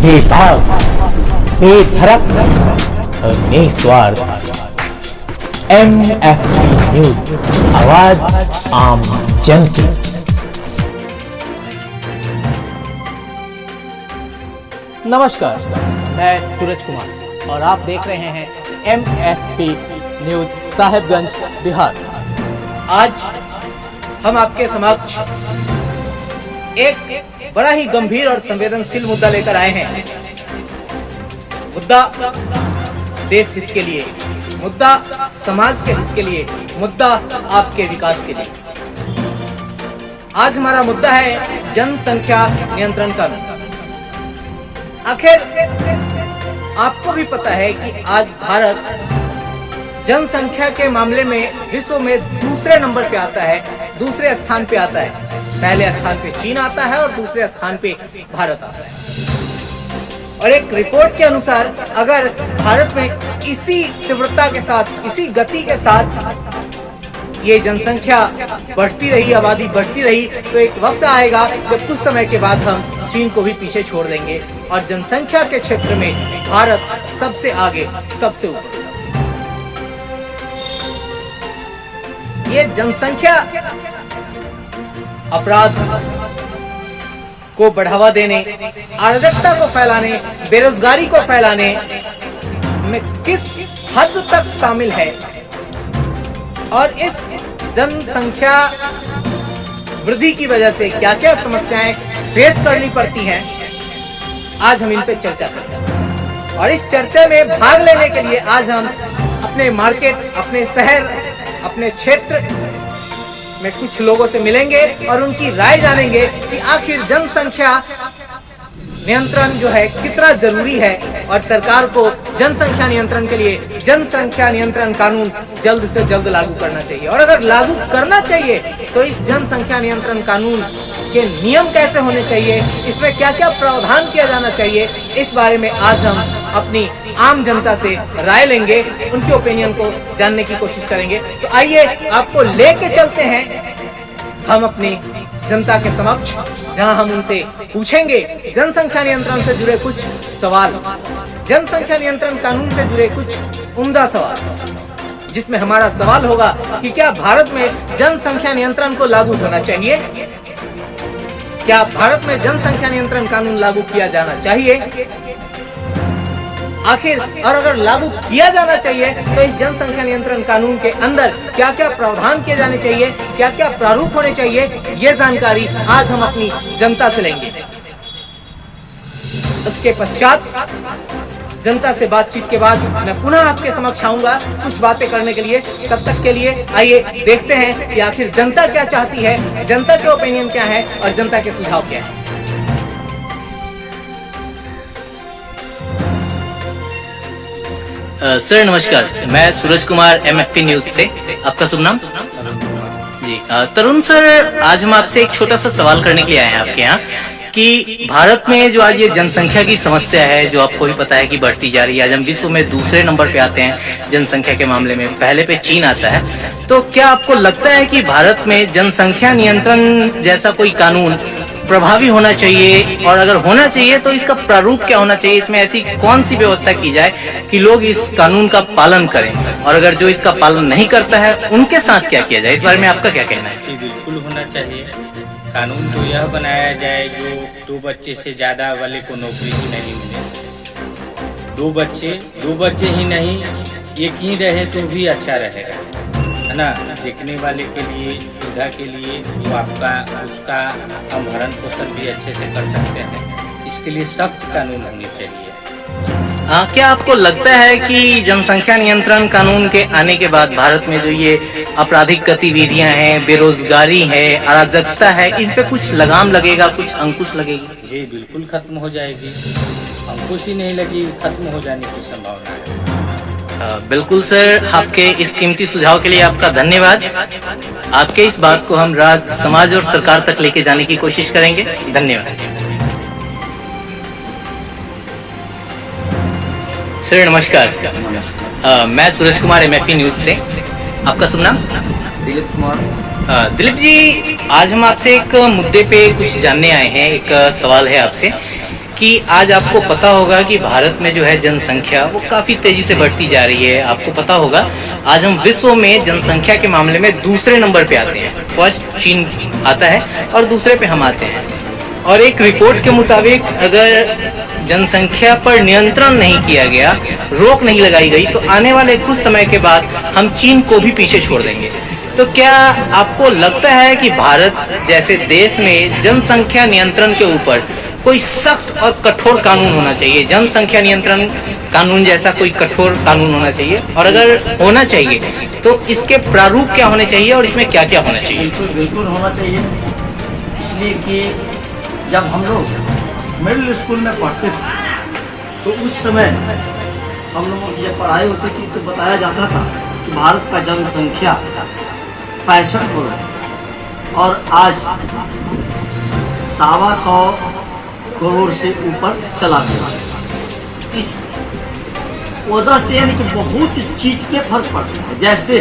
बेताब, बेधड़क और निस्वार्थ। MFP न्यूज, आवाज आम जन की। नमस्कार, मैं सूरज कुमार और आप देख रहे हैं MFP न्यूज साहिबगंज, बिहार। आज हम आपके समक्ष एक बड़ा ही गंभीर और संवेदनशील मुद्दा लेकर आए हैं। मुद्दा देश हित के लिए, मुद्दा समाज के हित के लिए, मुद्दा आपके विकास के लिए। आज हमारा मुद्दा है जनसंख्या नियंत्रण कानून। आखिर आपको भी पता है कि आज भारत जनसंख्या के मामले में विश्व में दूसरे नंबर पे आता है, दूसरे स्थान पे आता है। पहले स्थान पे चीन आता है और दूसरे स्थान पे भारत आता है। और एक रिपोर्ट के अनुसार अगर भारत में इसी तीव्रता के साथ, इसी गति के साथ ये जनसंख्या बढ़ती रही, आबादी बढ़ती रही, तो एक वक्त आएगा जब कुछ समय के बाद हम चीन को भी पीछे छोड़ देंगे और जनसंख्या के क्षेत्र में भारत सबसे आगे, सबसे ऊपर। ये जनसंख्या अपराध को बढ़ावा देने, अराजकता को फैलाने, बेरोजगारी को फैलाने में किस हद तक शामिल है और इस जनसंख्या वृद्धि की वजह से क्या क्या समस्याएं फेस करनी पड़ती हैं, आज हम इन पे चर्चा करते हैं। और इस चर्चा में भाग लेने के लिए आज हम अपने मार्केट, अपने शहर, अपने क्षेत्र में कुछ लोगों से मिलेंगे और उनकी राय जानेंगे कि आखिर जनसंख्या नियंत्रण जो है कितना जरूरी है और सरकार को जनसंख्या नियंत्रण के लिए जनसंख्या नियंत्रण कानून जल्द से जल्द लागू करना चाहिए। और अगर लागू करना चाहिए तो इस जनसंख्या नियंत्रण कानून के नियम कैसे होने चाहिए, इसमें क्या क्या प्रावधान किया जाना चाहिए, इस बारे में आज हम अपनी आम जनता से राय लेंगे, उनके ओपिनियन को जानने की कोशिश करेंगे। तो आइए आपको लेके चलते हैं हम अपनी जनता के समक्ष, जहां हम उनसे पूछेंगे जनसंख्या नियंत्रण से जुड़े कुछ सवाल, जनसंख्या नियंत्रण कानून से जुड़े कुछ उम्दा सवाल, जिसमें हमारा सवाल होगा कि क्या भारत में जनसंख्या नियंत्रण को लागू होना चाहिए, क्या भारत में जनसंख्या नियंत्रण कानून लागू किया जाना चाहिए आखिर, और अगर लागू किया जाना चाहिए तो इस जनसंख्या नियंत्रण कानून के अंदर क्या क्या प्रावधान किए जाने चाहिए, क्या क्या प्रारूप होने चाहिए, ये जानकारी आज हम अपनी जनता से लेंगे। उसके पश्चात जनता से बातचीत के बाद मैं पुनः आपके समक्ष आऊंगा कुछ बातें करने के लिए। तब तक के लिए आइए देखते हैं कि आखिर जनता क्या चाहती है, जनता के ओपिनियन क्या है और जनता के सुझाव क्या है। सर नमस्कार, मैं सूरज कुमार MFP न्यूज से। आपका शुभ नाम? जी तरुण सर, आज हम आपसे एक छोटा सा सवाल करने के लिए आए हैं आपके यहाँ कि भारत में जो आज ये जनसंख्या की समस्या है, जो आपको ही पता है कि बढ़ती जा रही है। आज हम विश्व में दूसरे नंबर पे आते हैं जनसंख्या के मामले में, पहले पे चीन आता है। तो क्या आपको लगता है कि भारत में जनसंख्या नियंत्रण जैसा कोई कानून प्रभावी होना चाहिए, और अगर होना चाहिए तो इसका प्रारूप क्या होना चाहिए, इसमें ऐसी कौन सी व्यवस्था की जाए कि लोग इस कानून का पालन करें, और अगर जो इसका पालन नहीं करता है उनके साथ क्या किया जाए, इस बारे में आपका क्या कहना है? जी बिल्कुल होना चाहिए। कानून तो यह बनाया जाए जो 2 बच्चे से ज्यादा वाले को नौकरी ही नहीं मिले। 2 बच्चे ही नहीं, एक ही रहे तो भी अच्छा रहेगा, है ना। देखने वाले के लिए, सुविधा के लिए वो आपका उसका हम भरण पोषण भी अच्छे से कर सकते हैं। इसके लिए सख्त कानून होने चाहिए। हाँ, क्या आपको लगता है कि जनसंख्या नियंत्रण कानून के आने के बाद भारत में जो ये आपराधिक गतिविधियां हैं, बेरोजगारी है, अराजकता है, इन पे कुछ लगाम लगेगा, कुछ अंकुश लगेगी? जी बिल्कुल खत्म हो जाएगी। अंकुश ही नहीं लगी, खत्म हो जाने की संभावना है। बिल्कुल सर, आपके इस कीमती सुझाव के लिए आपका धन्यवाद। आपके इस बात को हम राज्य, समाज और सरकार तक लेके जाने की कोशिश करेंगे। धन्यवाद सर। नमस्कार, मैं सूरज कुमार MFP न्यूज से। आपका शुभ नाम? दिलीप कुमार। दिलीप जी, आज हम आपसे एक मुद्दे पे कुछ जानने आए हैं। एक सवाल है आपसे कि आज आपको पता होगा कि भारत में जो है जनसंख्या वो काफी तेजी से बढ़ती जा रही है। आपको पता होगा आज हम विश्व में जनसंख्या के मामले में दूसरे नंबर पे आते हैं। फर्स्ट चीन आता है और दूसरे पे हम आते हैं। और एक रिपोर्ट के मुताबिक अगर जनसंख्या पर नियंत्रण नहीं किया गया, रोक नहीं लगाई गई, तो आने वाले कुछ समय के बाद हम चीन को भी पीछे छोड़ देंगे। तो क्या आपको लगता है कि भारत जैसे देश में जनसंख्या नियंत्रण के ऊपर कोई सख्त और कठोर कानून होना चाहिए? जनसंख्या नियंत्रण कानून जैसा कोई कठोर कानून होना चाहिए, और अगर होना चाहिए तो इसके प्रारूप क्या होने चाहिए और इसमें क्या क्या होना चाहिए? बिल्कुल बिल्कुल होना चाहिए। इसलिए कि जब हम लोग मिडिल स्कूल में पढ़ते थे तो उस समय हम लोगों की जब पढ़ाई होती थी तो बताया जाता था कि भारत का जनसंख्या 65 करोड़ और आज 125 करोड़ से ऊपर चला गया। इस वजह से यानी कि बहुत चीज के फर्क पड़ता है। जैसे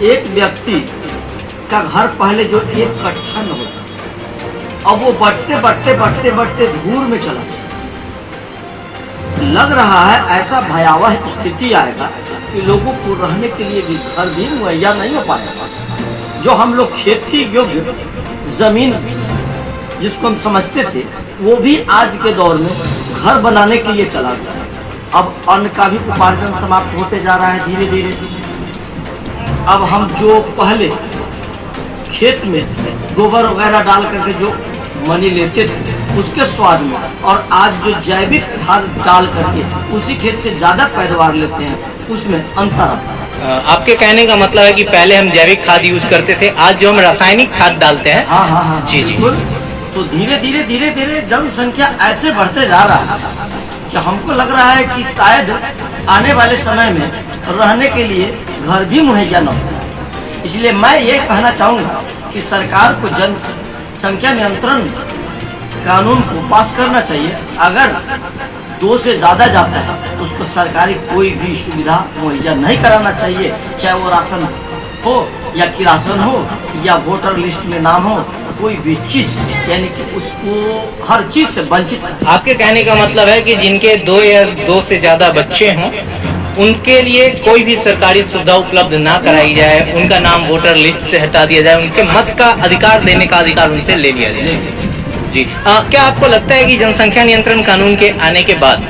एक व्यक्ति का घर पहले जो एक कट्ठा में होता, अब वो बढ़ते बढ़ते बढ़ते बढ़ते धूर में चला गया। लग रहा है ऐसा भयावह स्थिति आएगा कि लोगों को रहने के लिए भी घर भी मुहैया नहीं हो पाएगा। जो हम लोग खेती योग्य जमीन जिसको हम समझते थे वो भी आज के दौर में घर बनाने के लिए चला गया। अब अन्न का भी उपार्जन समाप्त होते जा रहा है धीरे धीरे। अब हम जो पहले खेत में गोबर वगैरह डाल करके जो मनी लेते थे उसके स्वाद में, और आज जो जैविक खाद डाल करके उसी खेत से ज्यादा पैदावार लेते हैं, उसमें अंतर आता है। आपके कहने का मतलब है कि पहले हम जैविक खाद यूज करते थे, आज जो हम रासायनिक खाद डालते हैं। हाँ जी जी। तो धीरे धीरे जनसंख्या ऐसे बढ़ते जा रहा है कि हमको लग रहा है कि शायद आने वाले समय में रहने के लिए घर भी मुहैया न हो। इसलिए मैं ये कहना चाहूँगा कि सरकार को जनसंख्या नियंत्रण कानून को पास करना चाहिए। अगर 2 से ज़्यादा जाता है तो उसको सरकारी कोई भी सुविधा मुहैया नहीं कराना चाहिए, चाहे वो राशन हो या किरासन हो या वोटर लिस्ट में नाम हो, कोई भी चीज, यानी कि उसको हर चीज से वंचित। आपके कहने का मतलब है कि जिनके 2 या 2 से ज्यादा बच्चे हों उनके लिए कोई भी सरकारी सुविधा उपलब्ध ना कराई जाए, उनका नाम वोटर लिस्ट से हटा दिया जाए, उनके मत का अधिकार देने का अधिकार उनसे ले लिया जाए। जी क्या आपको लगता है कि जनसंख्या नियंत्रण कानून के आने के बाद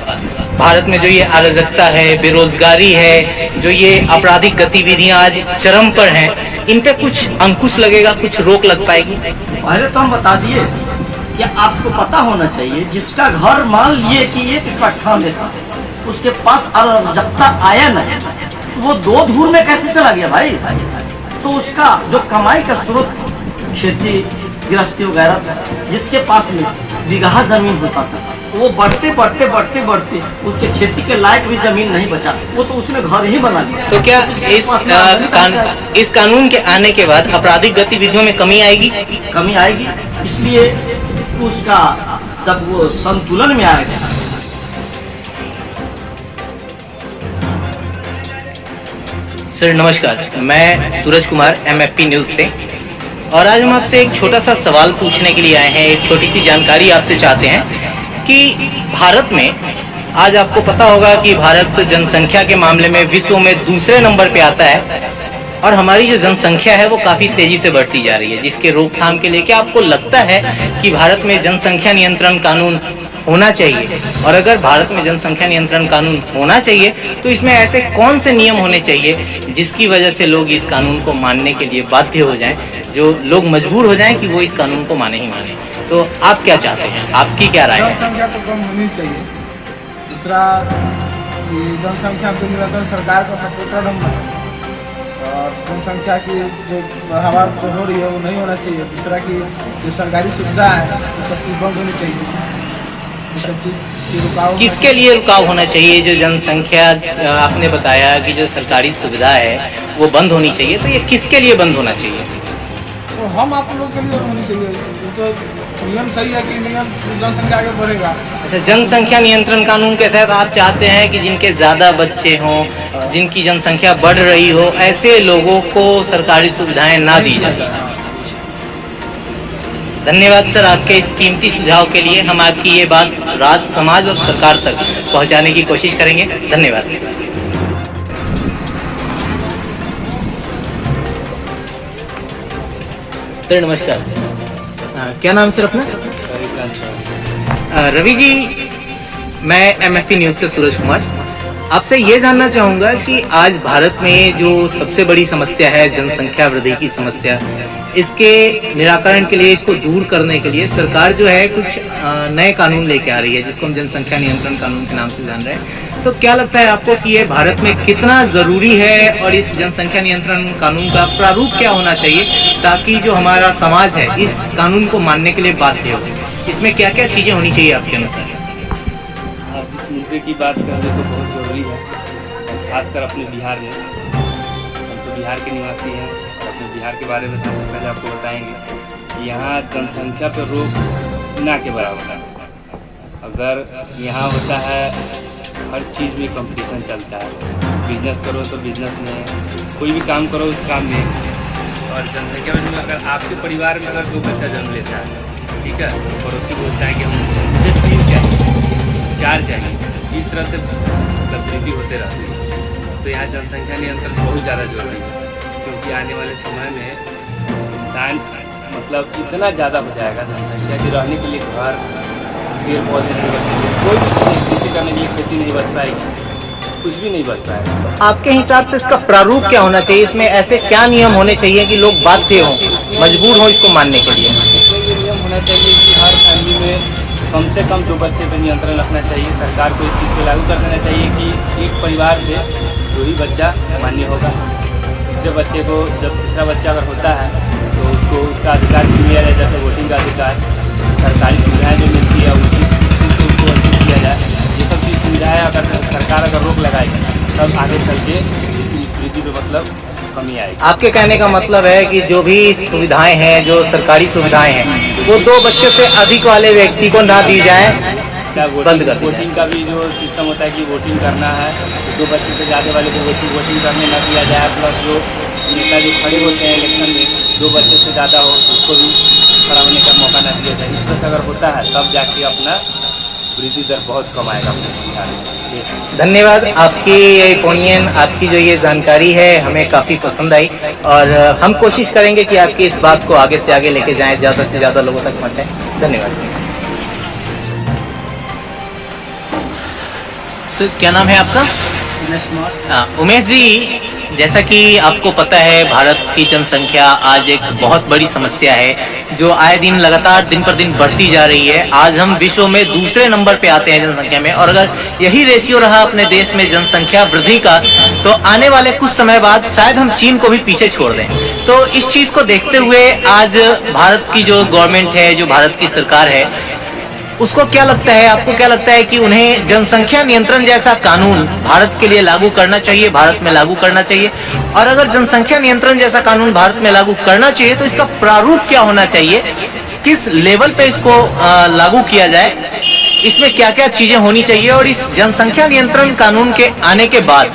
भारत में जो ये अराजकता है, बेरोजगारी है, जो ये आपराधिक गतिविधियां आज चरम पर हैं, इन पे कुछ अंकुश लगेगा, कुछ रोक लग पाएगी? पहले तो हम बता दिए कि आपको पता होना चाहिए जिसका घर मान लिए कि एक इकट्ठा में था, उसके पास अराजकता आया नहीं, वो 2 धूर में कैसे चला गया भाई? तो उसका जो कमाई का स्रोत खेती गृहस्थी वगैरह था, जिसके पास में बीघा जमीन होता था, वो बढ़ते बढ़ते बढ़ते बढ़ते उसके खेती के लायक भी जमीन नहीं बचा, वो तो उसने घर ही बना लिया। तो क्या इस कानून के आने के बाद आपराधिक गतिविधियों में कमी आएगी? कमी आएगी, इसलिए उसका जब वो संतुलन में आएगा। सर नमस्कार, मैं सूरज कुमार MFP न्यूज से, और आज हम आपसे एक छोटा सा सवाल पूछने के लिए आए हैं। एक छोटी सी जानकारी आपसे चाहते हैं कि भारत में आज आपको पता होगा कि भारत जनसंख्या के मामले में विश्व में दूसरे नंबर पे आता है, और हमारी जो जनसंख्या है वो काफी तेजी से बढ़ती जा रही है, जिसके रोकथाम के लिए क्या आपको लगता है कि भारत में जनसंख्या नियंत्रण कानून होना चाहिए? और अगर भारत में जनसंख्या नियंत्रण कानून होना चाहिए तो इसमें ऐसे कौन से नियम होने चाहिए जिसकी वजह से लोग इस कानून को मानने के लिए बाध्य हो जाएं, जो लोग मजबूर हो जाएं कि वो इस कानून को माने ही माने? तो आप क्या चाहते हैं, आपकी क्या राय है? जनसंख्या तो कम होनी चाहिए। दूसरा कि जनसंख्या को निरंतर सरकार का सपोर्टर हम, और जनसंख्या की जो हवा जो हो रही है वो नहीं होना चाहिए। दूसरा कि जो सरकारी सुविधा है वो सब चीज़ बंद होनी चाहिए। किसके लिए रुकाव होना चाहिए? जो जनसंख्या आपने बताया कि जो सरकारी सुविधा है वो बंद होनी चाहिए, तो ये किसके लिए बंद होना चाहिए? तो हम आप लोग के लिए होनी चाहिए। तो नियम सही है कि नियम जनसंख्या आगे बढ़ेगा। अच्छा, जनसंख्या नियंत्रण कानून के तहत आप चाहते हैं कि जिनके ज्यादा बच्चे हों, जिनकी जनसंख्या बढ़ रही हो, ऐसे लोगों को सरकारी सुविधाएं ना दी जाए। धन्यवाद सर आपके इस कीमती सुझाव के लिए। हम आपकी ये बात राज्य, समाज और सरकार तक पहुंचाने की कोशिश करेंगे। धन्यवाद। सर नमस्कार। क्या नाम सर अपना? रवि जी, मैं MFP न्यूज से सूरज कुमार। आपसे ये जानना चाहूंगा कि आज भारत में जो सबसे बड़ी समस्या है जनसंख्या वृद्धि की समस्या, इसके निराकरण के लिए, इसको दूर करने के लिए सरकार जो है कुछ नए कानून लेके आ रही है जिसको हम जनसंख्या नियंत्रण कानून के नाम से जान रहे हैं। तो क्या लगता है आपको कि ये भारत में कितना जरूरी है और इस जनसंख्या नियंत्रण कानून का प्रारूप क्या होना चाहिए ताकि जो हमारा समाज है इस कानून को मानने के लिए बाध्य हो? इसमें क्या क्या चीजें होनी चाहिए आपके अनुसार? आप जिस मुद्दे की बात कर रहे तो बहुत ज़रूरी है, खासकर अपने बिहार में। हम तो बिहार के निवासी हैं, अपने बिहार के बारे में सबसे पहले आपको बताएंगे कि यहाँ जनसंख्या पर रोक ना के बराबर है। अगर यहाँ होता है हर चीज़ में कंपटीशन चलता है, बिजनेस करो तो बिजनेस में, कोई भी काम करो उस काम में। और जनसंख्या में अगर आपके परिवार में अगर 2 बच्चा जन्म लेता है, ठीक है, तो पड़ोसी बोलता है कि मुझे 3 चाहिए, 4 चाहिए, इस तरह से वृद्धि होते रहती है। तो यहाँ जनसंख्या नियंत्रण बहुत ज़्यादा जरूरी है, क्योंकि आने वाले समय में इंसान मतलब इतना ज़्यादा हो जाएगा जनसंख्या कि रहने के लिए घर, पेड़ पौधे नहीं बचेंगे, कोई भी चीज़ कृषि करने के लिए खेती नहीं बच पाएगी, कुछ भी नहीं बच पाएगा। आपके हिसाब से इसका प्रारूप क्या होना चाहिए? इसमें ऐसे क्या नियम होने चाहिए कि लोग बाध्य हों, मजबूर हों इसको मानने के लिए? ये नियम होना चाहिए कि हर फैमिली में कम से कम 2 बच्चे पर नियंत्रण रखना चाहिए। सरकार को इस चीज़ को लागू कर देना चाहिए कि एक परिवार से 2 ही बच्चा मान्य होगा। तीसरे बच्चे को, जब तीसरा बच्चा अगर होता है तो उसको उसका अधिकार छीन लिया जाए, जैसे वोटिंग का अधिकार, सरकारी सुविधाएँ जो मिलती है उसी से उसको वंचित किया जाए। ये सब चीज़ सुविधाएँ अगर सरकार अगर रोक लगाएगी तब आगे चल के इस वृद्धि पे मतलब कमी आएगी। आपके कहने का मतलब है कि जो भी सुविधाएं हैं, जो सरकारी सुविधाएं हैं, वो 2 बच्चों से अधिक वाले व्यक्ति को ना दी जाए, बंद कर दी जाए। वोटिंग का भी जो सिस्टम होता है कि वोटिंग करना है, 2 बच्चे से ज़्यादा वाले को वोटिंग करने न दिया जाए। प्लस जो नेता जो खड़े होते हैं इलेक्शन में, 2 बच्चे से ज़्यादा हो उसको भी खड़ा होने का मौका न दिया जाए। इस तरह से अगर होता है तब जाके अपना वृद्धि दर बहुत कम आएगा अपने बिहार में। धन्यवाद। आपकी ओपिनियन, आपकी जो ये जानकारी है हमें काफ़ी पसंद आई और हम कोशिश करेंगे कि आपकी इस बात को आगे से आगे लेके जाएं, ज़्यादा से ज़्यादा लोगों तक पहुँचाएं। धन्यवाद। सर क्या नाम है आपका? उमेश जी, जैसा कि आपको पता है भारत की जनसंख्या आज एक बहुत बड़ी समस्या है जो आए दिन लगातार दिन पर दिन बढ़ती जा रही है। आज हम विश्व में दूसरे नंबर पे आते हैं जनसंख्या में, और अगर यही रेशियो रहा अपने देश में जनसंख्या वृद्धि का तो आने वाले कुछ समय बाद शायद हम चीन को भी पीछे छोड़ दें। तो इस चीज को देखते हुए आज भारत की जो गवर्नमेंट है, जो भारत की सरकार है, उसको क्या लगता है, आपको क्या लगता है कि उन्हें जनसंख्या नियंत्रण जैसा कानून भारत के लिए लागू करना चाहिए, भारत में लागू करना चाहिए? और अगर जनसंख्या नियंत्रण जैसा कानून भारत में लागू करना चाहिए तो इसका प्रारूप क्या होना चाहिए, किस लेवल पे इसको लागू किया जाए, इसमें क्या क्या चीजें होनी चाहिए, और इस जनसंख्या नियंत्रण कानून के आने के बाद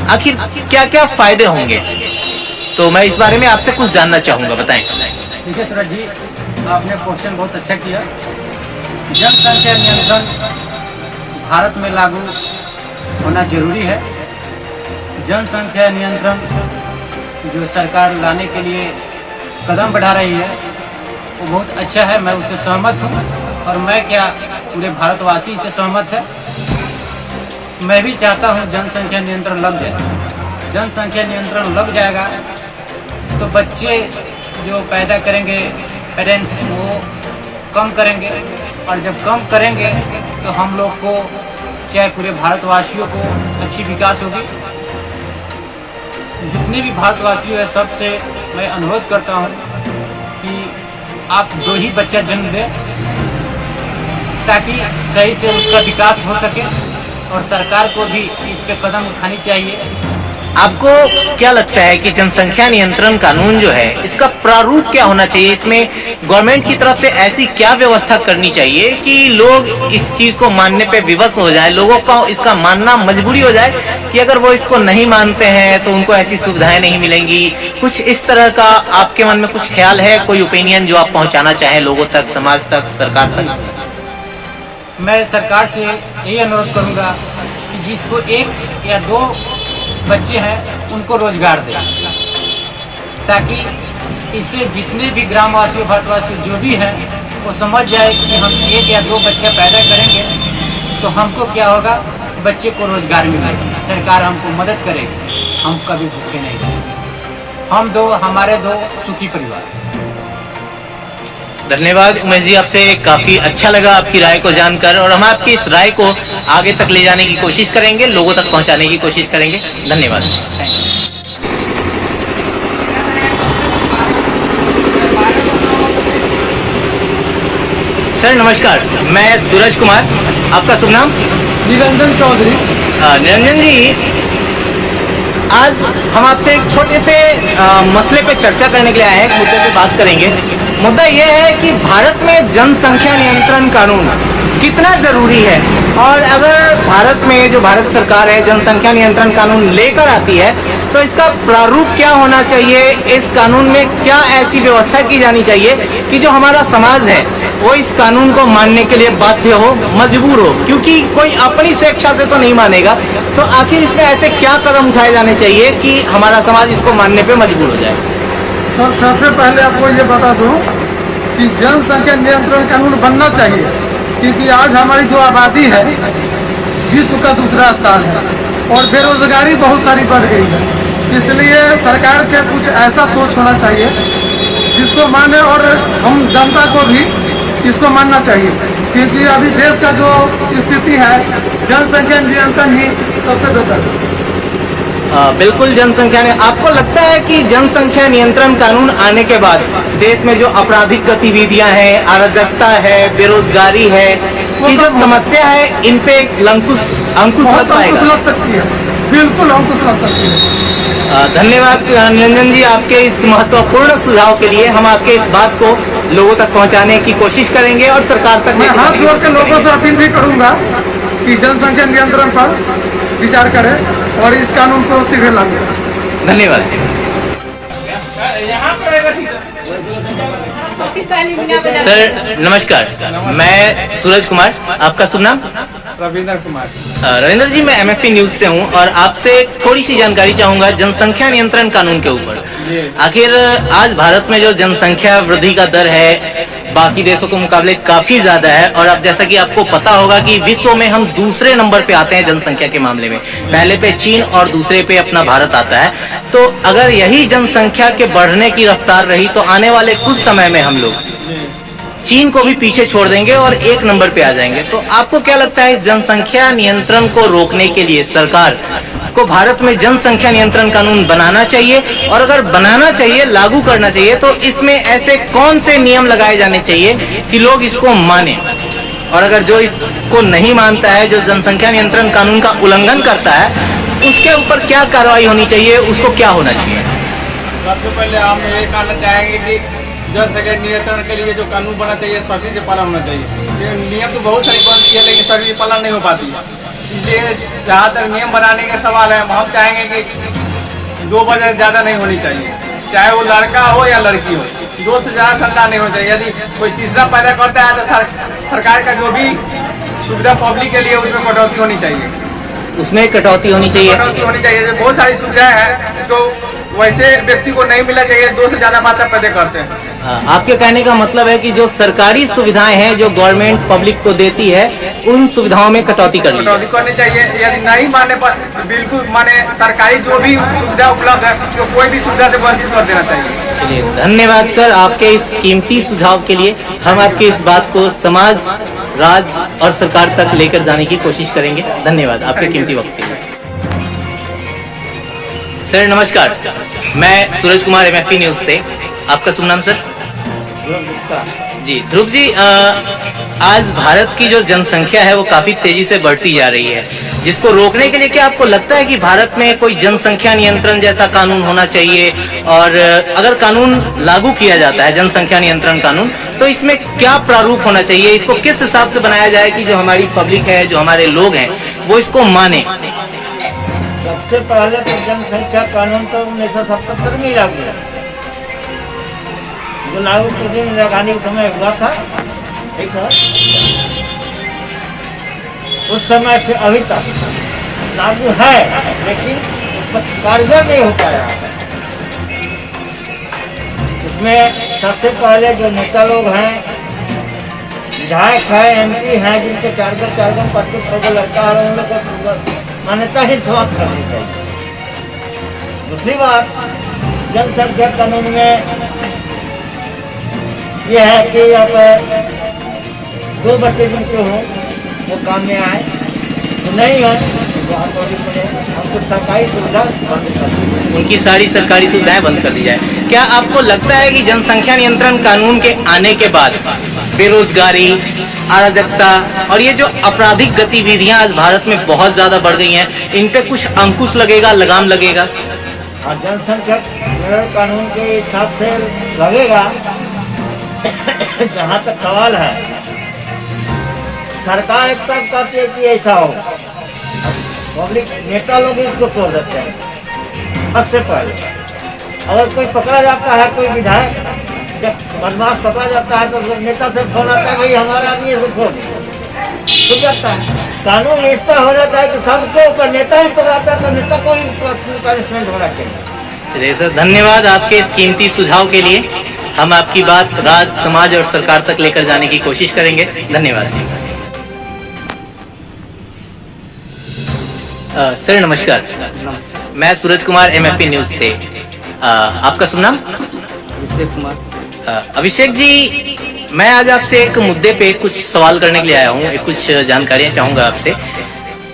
आखिर क्या क्या फायदे होंगे? तो मैं इस बारे में आपसे कुछ जानना चाहूंगा, बताएं। ठीक है सूरज जी, आपने क्वेश्चन बहुत अच्छा किया। जनसंख्या नियंत्रण भारत में लागू होना जरूरी है। जनसंख्या नियंत्रण जो सरकार लाने के लिए कदम बढ़ा रही है वो बहुत अच्छा है, मैं उससे सहमत हूँ। और मैं क्या, पूरे भारतवासी से सहमत है। मैं भी चाहता हूँ जनसंख्या नियंत्रण लग जाए। जनसंख्या नियंत्रण लग जाएगा तो बच्चे जो पैदा करेंगे पेरेंट्स वो कम करेंगे, और जब कम करेंगे तो हम लोग को, चाहे पूरे भारतवासियों को अच्छी विकास होगी। जितने भी भारतवासी है सबसे मैं अनुरोध करता हूँ कि आप 2 ही बच्चा जन्म दें ताकि सही से उसका विकास हो सके। और सरकार को भी इस पे कदम उठानी चाहिए आपको क्या लगता है कि जनसंख्या नियंत्रण कानून जो है इसका प्रारूप क्या होना चाहिए? इसमें गवर्नमेंट की तरफ से ऐसी क्या व्यवस्था करनी चाहिए कि लोग इस चीज को मानने पे विवश हो जाए, लोगों को इसका मानना मजबूरी हो जाए कि अगर वो इसको नहीं मानते हैं तो उनको ऐसी सुविधाएं नहीं मिलेंगी? कुछ इस तरह का आपके मन में कुछ ख्याल है, कोई ओपिनियन जो आप पहुंचाना चाहें लोगों तक, समाज तक, सरकार तक? मैं सरकार से यही अनुरोध करूंगा कि जिसको 1 या 2 बच्चे हैं उनको रोजगार दे, ताकि इससे जितने भी ग्रामवासी भारतवासी जो भी हैं वो समझ जाए कि हम 1 या 2 बच्चे पैदा करेंगे तो हमको क्या होगा, बच्चे को रोजगार मिलेगा, सरकार हमको मदद करेगी, हम कभी भूखे नहीं रहेंगे, हम 2 हमारे 2 सुखी परिवार। धन्यवाद उमेश जी, आपसे काफी अच्छा लगा आपकी राय को जानकर, और हम आपकी इस राय को आगे तक ले जाने की कोशिश करेंगे, लोगों तक पहुंचाने की कोशिश करेंगे। धन्यवाद। सर नमस्कार, मैं सूरज कुमार, आपका शुभ नाम? निरंजन चौधरी। निरंजन जी, आज हम आपसे एक छोटे से मसले पे चर्चा करने के लिए आए हैं, एक मुद्दे पे बात करेंगे। मुद्दा यह है कि भारत में जनसंख्या नियंत्रण कानून कितना जरूरी है, और अगर भारत में जो भारत सरकार है जनसंख्या नियंत्रण कानून लेकर आती है तो इसका प्रारूप क्या होना चाहिए, इस कानून में क्या ऐसी व्यवस्था की जानी चाहिए कि जो हमारा समाज है वो इस कानून को मानने के लिए बाध्य हो, मजबूर हो, क्योंकि कोई अपनी स्वेच्छा से तो नहीं मानेगा। तो आखिर इसमें ऐसे क्या कदम उठाए जाने चाहिए कि हमारा समाज इसको मानने पे मजबूर हो जाए? सर सबसे पहले आपको ये बता दूं कि जनसंख्या नियंत्रण कानून बनना चाहिए, क्योंकि आज हमारी जो आबादी है विश्व का दूसरा स्थान है और बेरोजगारी बहुत सारी बढ़ गई है, इसलिए सरकार के कुछ ऐसा सोच होना चाहिए जिसको माने, और हम जनता को भी इसको मानना चाहिए, क्योंकि अभी देश का जो स्थिति है जनसंख्या नियंत्रण ही सबसे बेहतर है। बिल्कुल, जनसंख्या ने, आपको लगता है कि जनसंख्या नियंत्रण कानून आने के बाद देश में जो आपराधिक गतिविधियां हैं, अराजकता है, बेरोजगारी है, ये जो समस्या है, इन पे अंकुश लग पाएगा? लग सकती है, बिल्कुल अंकुश लग सकती है। धन्यवाद निरंजन जी आपके इस महत्वपूर्ण सुझाव के लिए। हम आपके इस बात को लोगों तक पहुंचाने की कोशिश करेंगे और सरकार तक। मैं हाथ जोड़ के लोगों से अपील भी करूंगा कि जनसंख्या नियंत्रण पर विचार करें और इस कानून को शीघ्र लागू करें। धन्यवाद। सर नमस्कार, मैं सूरज कुमार, आपका शुभ नाम? रविंद्र कुमार। रविंद्र जी, मैं MFP न्यूज से हूं और आपसे थोड़ी सी जानकारी चाहूंगा जनसंख्या नियंत्रण कानून के ऊपर। आखिर आज भारत में जो जनसंख्या वृद्धि का दर है बाकी देशों के मुकाबले काफी ज्यादा है, और अब जैसा कि आपको पता होगा कि विश्व में हम दूसरे नंबर पे आते हैं जनसंख्या के मामले में, पहले पे चीन और दूसरे पे अपना भारत आता है। तो अगर यही जनसंख्या के बढ़ने की रफ्तार रही तो आने वाले कुछ समय में हम लोग चीन को भी पीछे छोड़ देंगे और 1 नंबर पे आ जाएंगे। तो आपको क्या लगता है, इस जनसंख्या नियंत्रण को रोकने के लिए सरकार को भारत में जनसंख्या नियंत्रण कानून बनाना चाहिए, और अगर बनाना चाहिए, लागू करना चाहिए, तो इसमें ऐसे कौन से नियम लगाए जाने चाहिए कि लोग इसको माने, और अगर जो इसको नहीं मानता है, जो जनसंख्या नियंत्रण कानून का उल्लंघन करता है, उसके ऊपर क्या कार्रवाई होनी चाहिए, उसको क्या होना चाहिए? सबसे पहले हम ये कहना चाहेंगे कि जनसंख्या नियंत्रण के लिए जो कानून बना चाहिए सभी से पालन होना चाहिए। ये नियम तो बहुत सारी बनती है लेकिन सभी पालन नहीं हो पाती है, इसलिए जहाँ तक नियम बनाने का सवाल है हम चाहेंगे कि 2 बजे ज़्यादा नहीं होनी चाहिए, चाहे वो लड़का हो या लड़की हो, 2 से ज़्यादा संतान नहीं होना चाहिए। यदि कोई तीसरा पैदा करता है तो सरकार का जो भी सुविधा पब्लिक के लिए उसमें कटौती होनी चाहिए, उसमें कटौती होनी चाहिए। बहुत सारी सुविधाएं हैं जो वैसे व्यक्ति को नहीं मिलना चाहिए 2 से ज्यादा बच्चा पैदा करते हैं। आपके कहने का मतलब है कि जो सरकारी सुविधाएं हैं जो गवर्नमेंट पब्लिक को देती है उन सुविधाओं में कटौती करनी चाहिए। यदि नहीं मानने पर बिल्कुल माने सरकारी जो भी सुविधा उपलब्ध है तो कोई भी सुविधा से वंचित कर देना चाहिए। चलिए धन्यवाद सर आपके इस कीमती सुझाव के लिए। हम आपकी इस बात को समाज, राज्य और सरकार तक लेकर जाने की कोशिश करेंगे। धन्यवाद आपके कीमती वक्त के लिए। सर नमस्कार, मैं सूरज कुमार MFP न्यूज से। आपका शुभ नाम सर? जी ध्रुव जी, आज भारत की जो जनसंख्या है वो काफी तेजी से बढ़ती जा रही है। जिसको रोकने के लिए क्या आपको लगता है कि भारत में कोई जनसंख्या नियंत्रण जैसा कानून होना चाहिए? और अगर कानून लागू किया जाता है, जनसंख्या नियंत्रण कानून, तो इसमें क्या प्रारूप होना चाहिए? इसको किस हिसाब से बनाया जाए कि जो हमारी पब्लिक है, जो हमारे लोग हैं, वो इसको माने? सबसे पहले तो जनसंख्या कानून तो 1977 में लागू हुआ, जो लागू कुछ दिन लगाने के समय हुआ था, ठीक है। उस समय से अभी तक लागू है, लेकिन उस पर कार्यवाही नहीं हो पाया। उसमें सबसे पहले जो नेता लोग हैं, विधायक है, MP हैं, जिनके 4 25 लड़का है, उन लोग को मान्यता ही समाप्त करनी चाहिए। दूसरी बात, जनसंख्या कानून में यह है कि यहाँ पर 2 बच्चे जिनके हों वो काम में आए, तो नहीं है तो हमको सरकारी सुविधा बंद कर दी, उनकी सारी सरकारी सुविधाएं बंद कर दी जाए। क्या आपको लगता है कि जनसंख्या नियंत्रण कानून के आने के बाद बेरोजगारी, अराजकता और ये जो आपराधिक गतिविधियां आज भारत में बहुत ज्यादा बढ़ गई हैं, इन पे कुछ अंकुश लगेगा, लगाम लगेगा? और जनसंख्या कानून के हिसाब से लगेगा। जहाँ तक सवाल है, सरकार एक तरफ कहती है कि ऐसा हो, पब्लिक नेता लोग इसको तोड़ देते हैं। सबसे पहले अगर कोई पकड़ा जाता है, कोई विधायक जब बदमाश पकड़ा जाता है, तो नेता से फोन आता है, भाई हमारा आदमी इसको छोड़ तो जाता है। कानून इस पर हो जाता है कि सबको ऊपर नेता ही पकड़ाता है, तो नेता को भी पनिशमेंट होना चाहिए। चलिए सर, धन्यवाद आपके इस कीमती सुझाव के लिए। हम आपकी बात राज्य, समाज और सरकार तक लेकर जाने की कोशिश करेंगे। धन्यवाद। सर नमस्कार, मैं सूरज कुमार MFP न्यूज से। आपका शुभ नाम? अभिषेक कुमार। अभिषेक जी, मैं आज आपसे एक मुद्दे पे कुछ सवाल करने के लिए आया हूँ, कुछ जानकारियां चाहूंगा आपसे।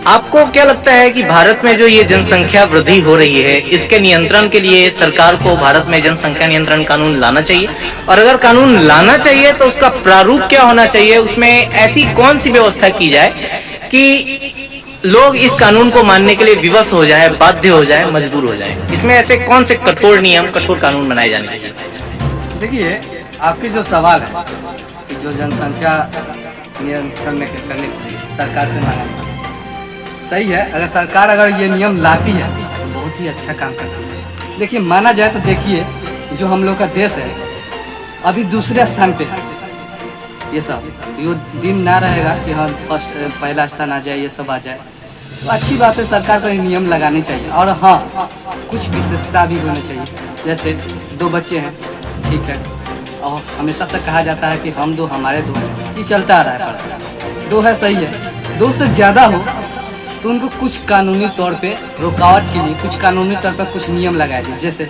आपको क्या लगता है कि भारत में जो ये जनसंख्या वृद्धि हो रही है, इसके नियंत्रण के लिए सरकार को भारत में जनसंख्या नियंत्रण कानून लाना चाहिए? और अगर कानून लाना चाहिए तो उसका प्रारूप क्या होना चाहिए? उसमें ऐसी कौन सी व्यवस्था की जाए कि लोग इस कानून को मानने के लिए विवश हो जाए, बाध्य हो जाए, मजबूर हो जाए? इसमें ऐसे कौन से कठोर नियम, कठोर कानून बनाए जाने चाहिए? देखिए, आपके जो सवाल है कि जो जनसंख्या नियंत्रण करने के लिए सरकार से मांगा, सही है। अगर सरकार ये नियम लाती है तो बहुत ही अच्छा काम करती है। देखिए, माना जाए तो देखिए, जो हम लोग का देश है अभी दूसरे स्थान पे है। ये सब ये दिन ना रहेगा कि हाँ पहला स्थान आ जाए, ये सब आ जाए, तो अच्छी बात है। सरकार को ये नियम लगानी चाहिए। और हाँ, कुछ विशेषता भी होनी चाहिए। जैसे 2 बच्चे हैं, ठीक है, और हमेशा से कहा जाता है कि हम 2 हमारे 2 हैं, ये चलता आ रहा है। 2 है, सही है। 2 से ज़्यादा हो तो उनको कुछ कानूनी तौर पे रुकावट के लिए कुछ कानूनी तौर पे कुछ नियम लगाए जाए। जैसे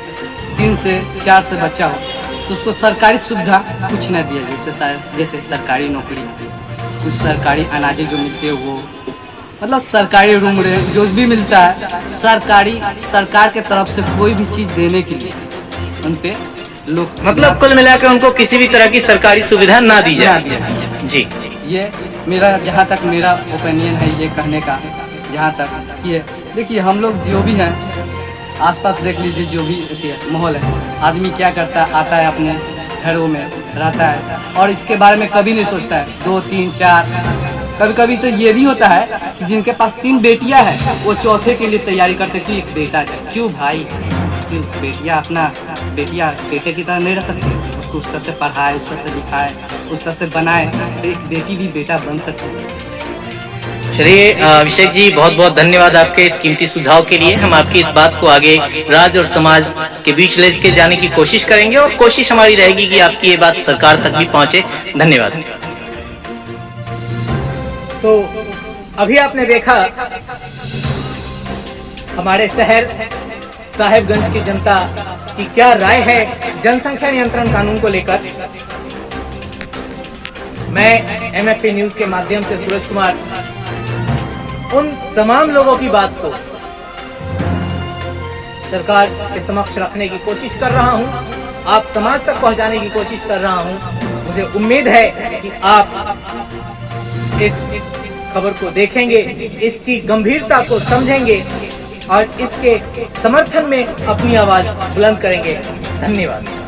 3 से 4 से बच्चा हो तो उसको सरकारी सुविधा कुछ न दिया जाए, जैसे सरकारी नौकरी, कुछ सरकारी अनाजें जो मिलते हैं वो, मतलब सरकारी रूम जो भी मिलता है सरकार के तरफ से कोई भी चीज़ देने के लिए उन पे लोग, मतलब कुल मिलाकर उनको किसी भी तरह की सरकारी सुविधा ना दी जाए। जी, ये मेरा जहाँ तक मेरा ओपिनियन है ये कहने का। जहाँ तक ये देखिए, हम लोग जो भी हैं आसपास देख लीजिए, जो भी माहौल है, आदमी क्या करता है, आता है अपने घरों में रहता है और इसके बारे में कभी नहीं सोचता है। 2, 3, 4, कभी कभी तो ये भी होता है कि जिनके पास 3 बेटियां हैं वो चौथे के लिए तैयारी करते कि एक बेटा जाए। क्यों भाई, क्यों? बेटियां बेटे की तरह नहीं रह सकती? उसको उस तरह से पढ़ाए, उस तरह से लिखाए, उस तरह से बनाए तो एक बेटी भी बेटा बन सकती है। चलिए अभिषेक जी, बहुत बहुत धन्यवाद आपके इस कीमती सुझाव के लिए। हम आपकी इस बात को आगे राज्य और समाज के बीच ले के जाने की कोशिश करेंगे और कोशिश हमारी रहेगी कि आपकी ये बात सरकार तक भी पहुंचे। धन्यवाद। तो अभी आपने देखा हमारे शहर साहेबगंज की जनता की क्या राय है जनसंख्या नियंत्रण कानून को लेकर। मैं MFP न्यूज के माध्यम से सूरज कुमार उन तमाम लोगों की बात को सरकार के समक्ष रखने की कोशिश कर रहा हूं, आप समाज तक पहुंचाने की कोशिश कर रहा हूं। मुझे उम्मीद है कि आप इस खबर को देखेंगे, इसकी गंभीरता को समझेंगे और इसके समर्थन में अपनी आवाज बुलंद करेंगे। धन्यवाद।